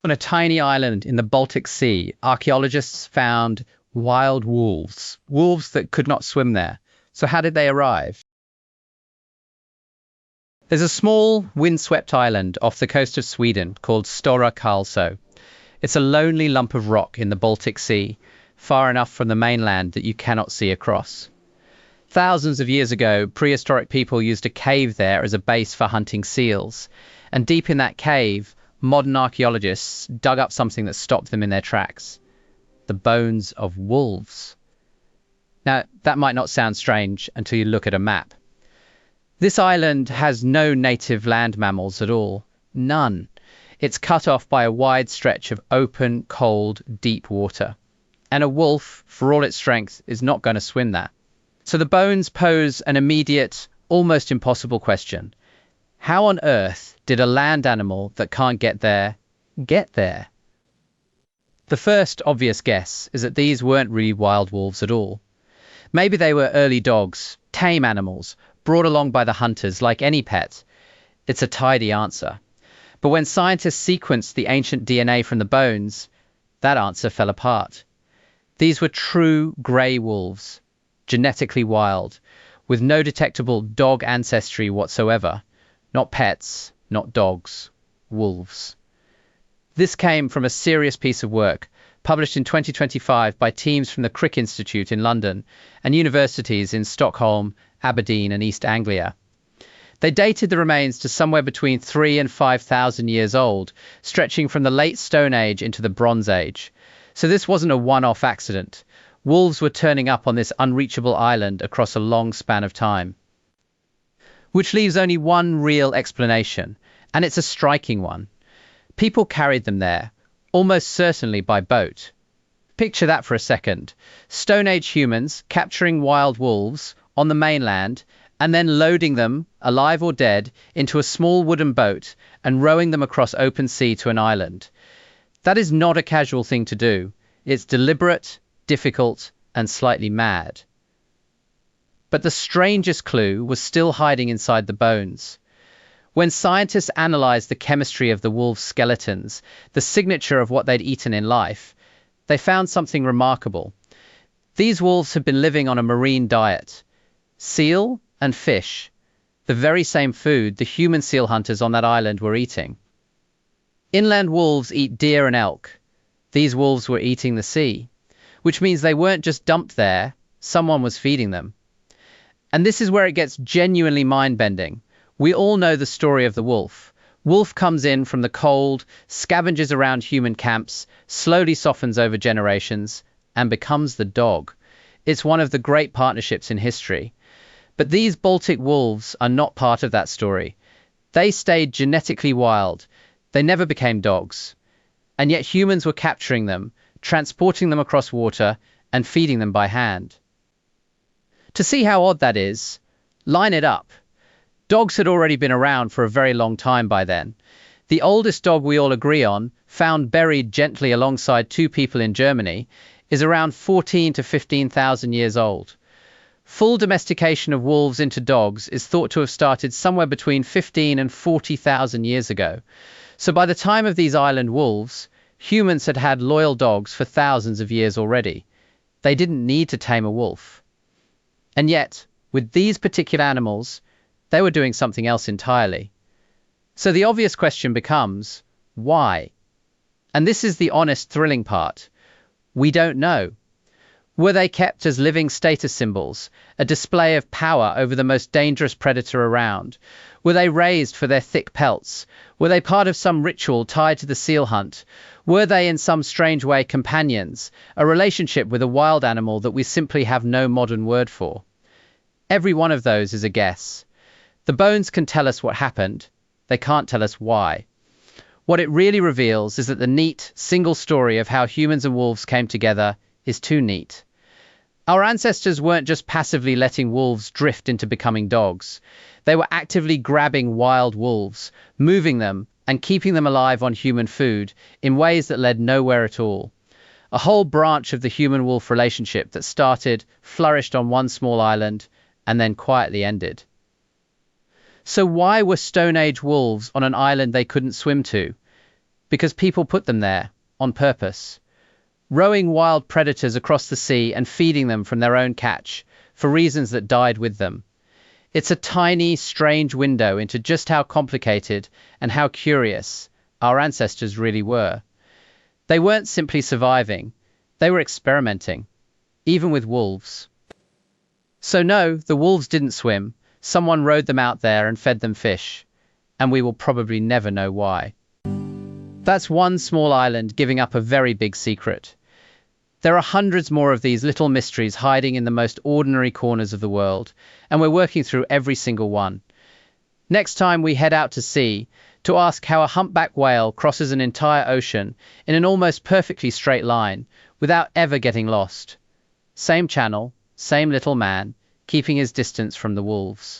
On a tiny island in the Baltic Sea, archaeologists found wild wolves, wolves that could not swim there. So how did they arrive? There's a small, windswept island off the coast of Sweden called Stora Karlso. It's a lonely lump of rock in the Baltic Sea, far enough from the mainland that you cannot see across. Thousands of years ago, prehistoric people used a cave there as a base for hunting seals. And deep in that cave, modern archaeologists dug up something that stopped them in their tracks: the bones of wolves. Now, that might not sound strange until you look at a map. This island has no native land mammals at all. None. It's cut off by a wide stretch of open, cold, deep water. And a wolf, for all its strength, is not going to swim that. So the bones pose an immediate, almost impossible question. How on earth did a land animal that can't get there, get there? The first obvious guess is that these weren't really wild wolves at all. Maybe they were early dogs, tame animals, brought along by the hunters like any pet. It's a tidy answer. But when scientists sequenced the ancient DNA from the bones, that answer fell apart. These were true grey wolves, genetically wild, with no detectable dog ancestry whatsoever. Not pets, not dogs, wolves. This came from a serious piece of work published in 2025 by teams from the Crick Institute in London and universities in Stockholm, Aberdeen and East Anglia. They dated the remains to somewhere between 3,000 and 5,000 years old, stretching from the late Stone Age into the Bronze Age. So this wasn't a one-off accident. Wolves were turning up on this unreachable island across a long span of time. Which leaves only one real explanation, and it's a striking one. People carried them there, almost certainly by boat. Picture that for a second. Stone Age humans capturing wild wolves on the mainland and then loading them, alive or dead, into a small wooden boat and rowing them across open sea to an island. That is not a casual thing to do. It's deliberate, difficult, and slightly mad. But the strangest clue was still hiding inside the bones. When scientists analyzed the chemistry of the wolves' skeletons, the signature of what they'd eaten in life, they found something remarkable. These wolves had been living on a marine diet: seal and fish, the very same food the human seal hunters on that island were eating. Inland wolves eat deer and elk. These wolves were eating the sea, which means they weren't just dumped there, someone was feeding them. And this is where it gets genuinely mind-bending. We all know the story of the wolf. Wolf comes in from the cold, scavenges around human camps, slowly softens over generations, and becomes the dog. It's one of the great partnerships in history. But these Baltic wolves are not part of that story. They stayed genetically wild. They never became dogs. And yet humans were capturing them, transporting them across water, and feeding them by hand. To see how odd that is, line it up. Dogs had already been around for a very long time by then. The oldest dog we all agree on, found buried gently alongside two people in Germany, is around 14 to 15,000 years old. Full domestication of wolves into dogs is thought to have started somewhere between 15 and 40,000 years ago. So by the time of these island wolves, humans had had loyal dogs for thousands of years already. They didn't need to tame a wolf. And yet, with these particular animals, they were doing something else entirely. So the obvious question becomes, why? And this is the honest, thrilling part. We don't know. Were they kept as living status symbols, a display of power over the most dangerous predator around? Were they raised for their thick pelts? Were they part of some ritual tied to the seal hunt? Were they in some strange way companions, a relationship with a wild animal that we simply have no modern word for? Every one of those is a guess. The bones can tell us what happened. They can't tell us why. What it really reveals is that the neat, single story of how humans and wolves came together is too neat. Our ancestors weren't just passively letting wolves drift into becoming dogs. They were actively grabbing wild wolves, moving them, and keeping them alive on human food in ways that led nowhere at all. A whole branch of the human-wolf relationship that started, flourished on one small island, and then quietly ended. So why were Stone Age wolves on an island they couldn't swim to? because people put them there on purpose, rowing wild predators across the sea and feeding them from their own catch for reasons that died with them. It's a tiny, strange window into just how complicated and how curious our ancestors really were. They weren't simply surviving, they were experimenting, even with wolves. So no, the wolves didn't swim. Someone rowed them out there and fed them fish, and we will probably never know why. That's one small island giving up a very big secret. There are hundreds more of these little mysteries hiding in the most ordinary corners of the world, and we're working through every single one. Next time we head out to sea to ask how a humpback whale crosses an entire ocean in an almost perfectly straight line without ever getting lost. Same channel, same little man, keeping his distance from the wolves.